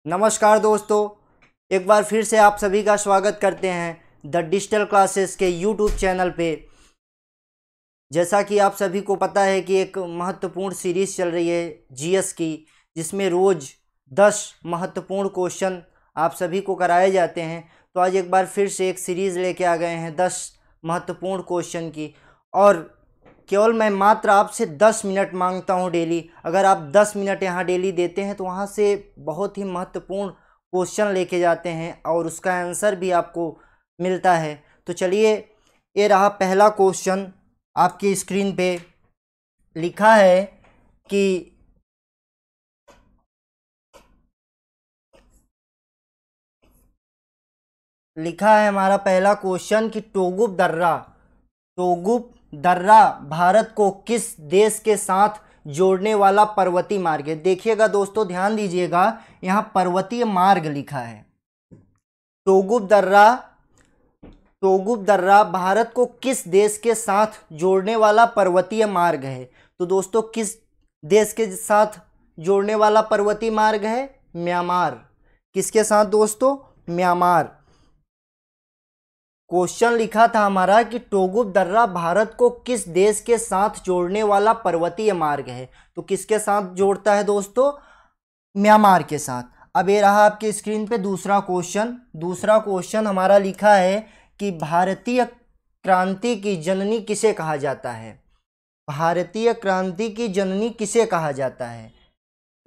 नमस्कार दोस्तों, एक बार फिर से आप सभी का स्वागत करते हैं द डिजिटल क्लासेस के यूट्यूब चैनल पे। जैसा कि आप सभी को पता है कि एक महत्वपूर्ण सीरीज़ चल रही है जीएस की, जिसमें रोज़ 10 महत्वपूर्ण क्वेश्चन आप सभी को कराए जाते हैं। तो आज एक बार फिर से एक सीरीज़ लेके आ गए हैं 10 महत्वपूर्ण क्वेश्चन की, और केवल मैं मात्र आपसे 10 मिनट मांगता हूं डेली। अगर आप 10 मिनट यहां डेली देते हैं तो वहां से बहुत ही महत्वपूर्ण क्वेश्चन लेके जाते हैं और उसका आंसर भी आपको मिलता है। तो चलिए, ये रहा पहला क्वेश्चन। आपकी स्क्रीन पे लिखा है कि हमारा पहला क्वेश्चन कि टोगुप दर्रा भारत को किस देश के साथ जोड़ने वाला पर्वतीय मार्ग है। देखिएगा दोस्तों, ध्यान दीजिएगा, यहाँ पर्वतीय मार्ग लिखा है। टोगुप दर्रा भारत को किस देश के साथ जोड़ने वाला पर्वतीय मार्ग है। तो दोस्तों, किस देश के साथ जोड़ने वाला पर्वतीय मार्ग है? म्यांमार। किसके साथ दोस्तों? म्यांमार। क्वेश्चन लिखा था हमारा कि टोगुप दर्रा भारत को किस देश के साथ जोड़ने वाला पर्वतीय मार्ग है। तो किसके साथ जोड़ता है दोस्तों? म्यांमार के साथ। अब ये रहा आपकी स्क्रीन पे दूसरा क्वेश्चन हमारा लिखा है कि भारतीय क्रांति की जननी किसे कहा जाता है। भारतीय क्रांति की जननी किसे कहा जाता है?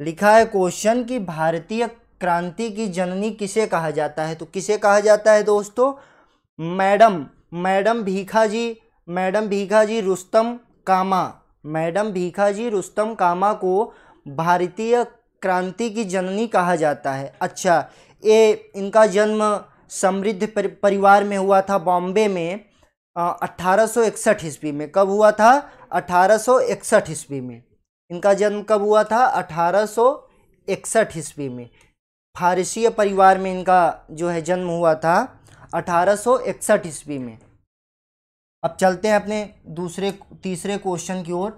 लिखा है क्वेश्चन कि भारतीय क्रांति की जननी किसे कहा जाता है। तो किसे कहा जाता है दोस्तों? मैडम भीखाजी रुस्तम कामा को भारतीय क्रांति की जननी कहा जाता है। अच्छा, ये इनका जन्म समृद्ध परिवार में हुआ था, बॉम्बे में 1861 ईस्वी में। कब हुआ था? 1861 ईस्वी में। इनका जन्म कब हुआ था? 1861 ईस्वी में। फारसीय परिवार में इनका जो है जन्म हुआ था 1861 ईस्वी में। अब चलते हैं अपने तीसरे क्वेश्चन की ओर।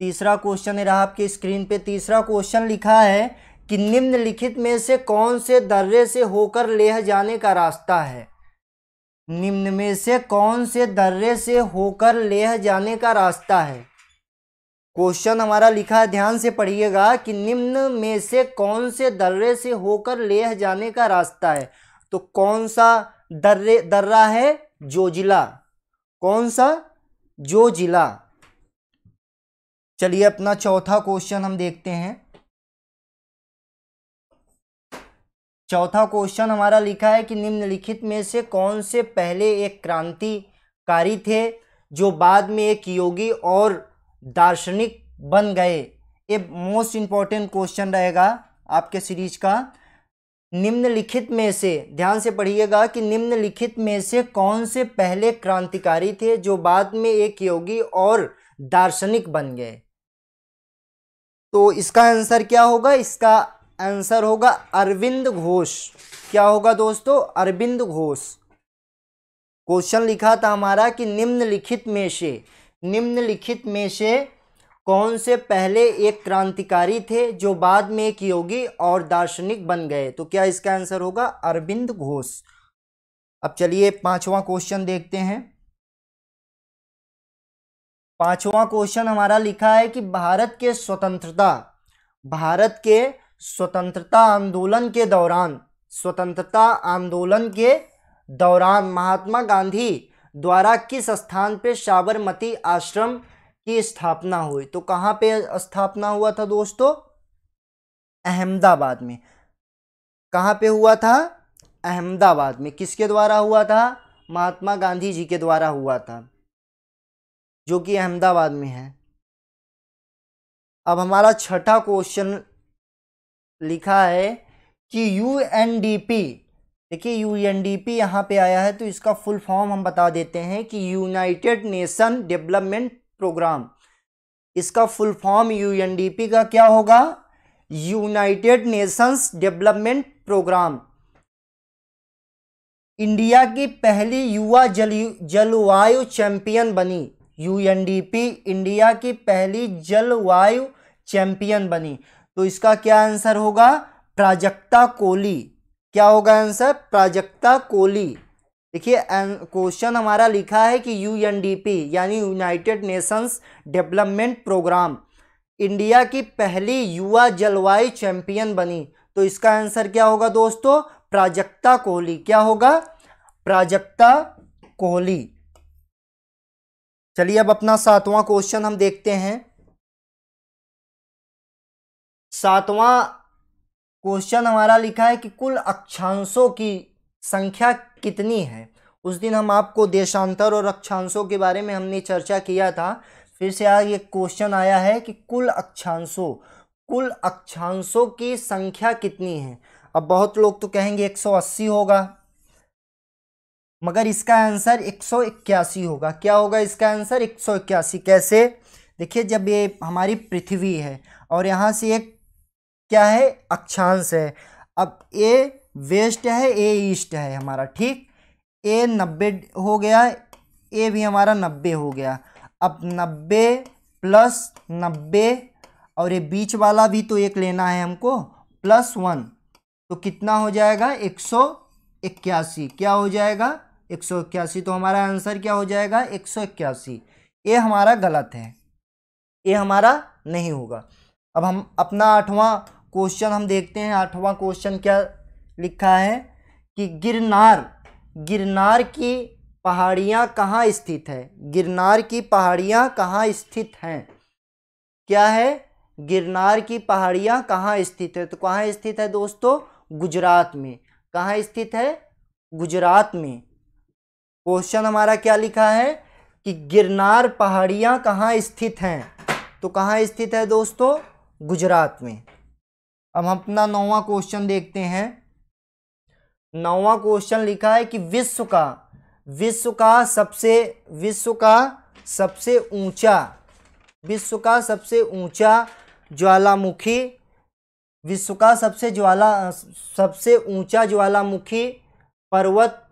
तीसरा क्वेश्चन रहा आपके स्क्रीन पे। तीसरा क्वेश्चन लिखा है कि निम्नलिखित में से कौन से दर्रे से होकर लेह जाने का रास्ता है। निम्न में से कौन से दर्रे से होकर लेह जाने का रास्ता है। क्वेश्चन हमारा लिखा है, ध्यान से पढ़िएगा, कि निम्न में से कौन से दर्रे से होकर लेह जाने का रास्ता है। तो कौन सा दर्रा है? जोजिला। कौन सा? जोजिला। चलिए अपना चौथा क्वेश्चन हम देखते हैं। चौथा क्वेश्चन हमारा लिखा है कि निम्नलिखित में से कौन से पहले एक क्रांतिकारी थे जो बाद में एक योगी और दार्शनिक बन गए। ये मोस्ट इंपॉर्टेंट क्वेश्चन रहेगा आपके सीरीज का। निम्नलिखित में से, ध्यान से पढ़िएगा, कि निम्नलिखित में से कौन से पहले क्रांतिकारी थे जो बाद में एक योगी और दार्शनिक बन गए। तो इसका आंसर क्या होगा? इसका आंसर होगा अरविंद घोष। क्या होगा दोस्तों? अरविंद घोष। क्वेश्चन लिखा था हमारा कि निम्नलिखित में से कौन से पहले एक क्रांतिकारी थे जो बाद में एक योगी और दार्शनिक बन गए। तो क्या इसका आंसर होगा? अरविंद घोष। अब चलिए पांचवा क्वेश्चन देखते हैं। पांचवा क्वेश्चन हमारा लिखा है कि भारत के स्वतंत्रता आंदोलन के दौरान महात्मा गांधी द्वारा किस स्थान पे साबरमती आश्रम की स्थापना हुई। तो कहाँ पे स्थापना हुआ था दोस्तों? अहमदाबाद में। कहाँ पे हुआ था? अहमदाबाद में। किसके द्वारा हुआ था? महात्मा गांधी जी के द्वारा हुआ था, जो कि अहमदाबाद में है। अब हमारा छठा क्वेश्चन लिखा है कि यूएनडीपी, देखिए यूएनडीपी यहाँ पे आया है तो इसका फुल फॉर्म हम बता देते हैं कि यूनाइटेड नेशन डेवलपमेंट प्रोग्राम। इसका फुल फॉर्म यूएनडीपी का क्या होगा? United Nations development programme. India की पहली युवा जलवायु चैंपियन बनी। यूएनडीपी इंडिया की पहली जलवायु चैंपियन बनी। तो इसका क्या आंसर होगा? प्राजक्ता कोली। क्या होगा आंसर? प्राजक्ता कोली। देखिए क्वेश्चन हमारा लिखा है कि UNDP यानी United Nations development programme India की पहली युवा जलवायु चैंपियन बनी, तो इसका आंसर क्या होगा दोस्तों? प्राजक्ता कोहली। क्या होगा? प्राजक्ता कोहली। चलिए अब अपना 7वां क्वेश्चन हम देखते हैं। 7वां क्वेश्चन हमारा लिखा है कि कुल अक्षांशों की संख्या कितनी है। उस दिन हम आपको देशांतर और अक्षांशों के बारे में हमने चर्चा किया था। फिर से आज ये क्वेश्चन आया है कि कुल अक्षांशों की संख्या कितनी है। अब बहुत लोग तो कहेंगे 180 होगा, मगर इसका आंसर 181 होगा। क्या होगा इसका आंसर? 181। कैसे? देखिए जब ये हमारी पृथ्वी है और यहाँ से एक क्या है? अक्षांश है। अब ए वेस्ट है, ए ईस्ट है हमारा, ठीक। ए 90 हो गया, ए भी हमारा 90 हो गया। अब 90 प्लस 90 और ये बीच वाला भी तो एक लेना है हमको, +1, तो कितना हो जाएगा? 181। क्या हो जाएगा? 181। तो हमारा आंसर क्या हो जाएगा? 181। ये हमारा गलत है, ये हमारा नहीं होगा। अब हम अपना 8वां क्वेश्चन हम देखते हैं। 8वां क्वेश्चन क्या लिखा है कि गिरनार की पहाड़ियाँ कहाँ स्थित है। गिरनार की पहाड़ियाँ कहाँ स्थित हैं? क्या है? गिरनार की पहाड़ियाँ कहाँ स्थित है? तो कहाँ स्थित है दोस्तों? गुजरात में। कहाँ स्थित है? गुजरात में। क्वेश्चन हमारा क्या लिखा है कि गिरनार पहाड़ियाँ कहाँ स्थित हैं, तो कहाँ स्थित है दोस्तों? गुजरात में। अब हम अपना 9वां क्वेश्चन देखते हैं। 9वां क्वेश्चन लिखा है कि विश्व का सबसे ऊंचा ज्वालामुखी पर्वत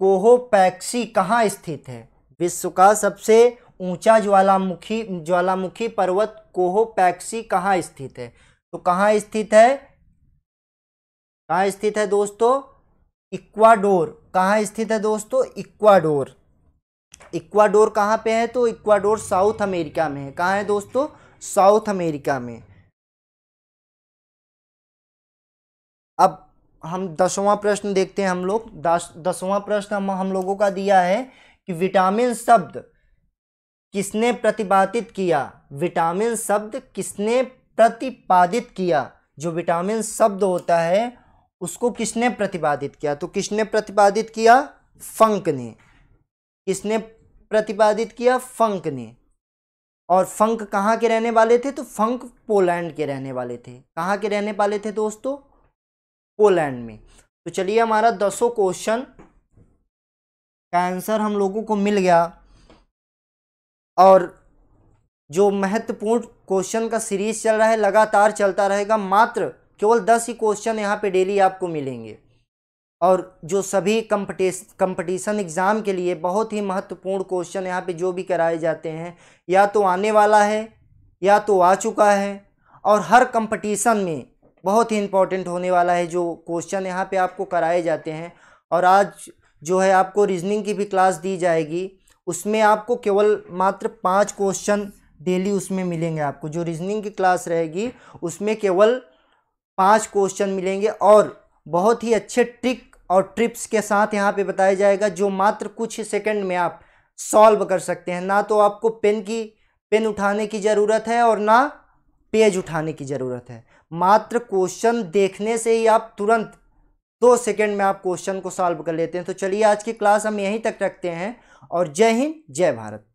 कोहोपैक्सी कहाँ स्थित है। विश्व का सबसे ऊंचा ज्वालामुखी पर्वत कोहोपैक्सी कहाँ स्थित है, तो कहाँ स्थित है दोस्तों? इक्वाडोर। कहाँ स्थित है दोस्तों? इक्वाडोर। इक्वाडोर कहाँ पे है? तो इक्वाडोर साउथ अमेरिका में है। कहाँ है दोस्तों? साउथ अमेरिका में। अब हम 10वां प्रश्न देखते हैं। हम लोग 10वां प्रश्न हम लोगों का दिया है कि विटामिन शब्द किसने प्रतिपादित किया। विटामिन शब्द किसने प्रतिपादित किया? जो विटामिन शब्द होता है उसको किसने प्रतिपादित किया, तो किसने प्रतिपादित किया? फंक ने। किसने प्रतिपादित किया? फंक ने। और फंक कहाँ के रहने वाले थे? तो फंक पोलैंड के रहने वाले थे। कहाँ के रहने वाले थे दोस्तों? पोलैंड में। तो चलिए हमारा 10 क्वेश्चन का आंसर हम लोगों को मिल गया। और जो महत्वपूर्ण क्वेश्चन का सीरीज चल रहा है लगातार चलता रहेगा। मात्र केवल 10 ही क्वेश्चन यहाँ पे डेली आपको मिलेंगे। और जो सभी कंपटीशन एग्ज़ाम के लिए बहुत ही महत्वपूर्ण क्वेश्चन यहाँ पे जो भी कराए जाते हैं, या तो आने वाला है या तो आ चुका है, और हर कंपटीशन में बहुत ही इम्पोर्टेंट होने वाला है जो क्वेश्चन यहाँ पे आपको कराए जाते हैं। और आज जो है आपको रीजनिंग की भी क्लास दी जाएगी, उसमें आपको केवल मात्र 5 क्वेश्चन डेली उसमें मिलेंगे। आपको जो रीजनिंग की क्लास रहेगी उसमें केवल 5 क्वेश्चन मिलेंगे, और बहुत ही अच्छे ट्रिक और ट्रिप्स के साथ यहाँ पे बताया जाएगा, जो मात्र कुछ ही सेकंड में आप सॉल्व कर सकते हैं। ना तो आपको पेन उठाने की ज़रूरत है और ना पेज उठाने की ज़रूरत है। मात्र क्वेश्चन देखने से ही आप तुरंत 2 सेकंड में आप क्वेश्चन को सॉल्व कर लेते हैं। तो चलिए आज की क्लास हम यहीं तक रखते हैं, और जय हिंद जय भारत।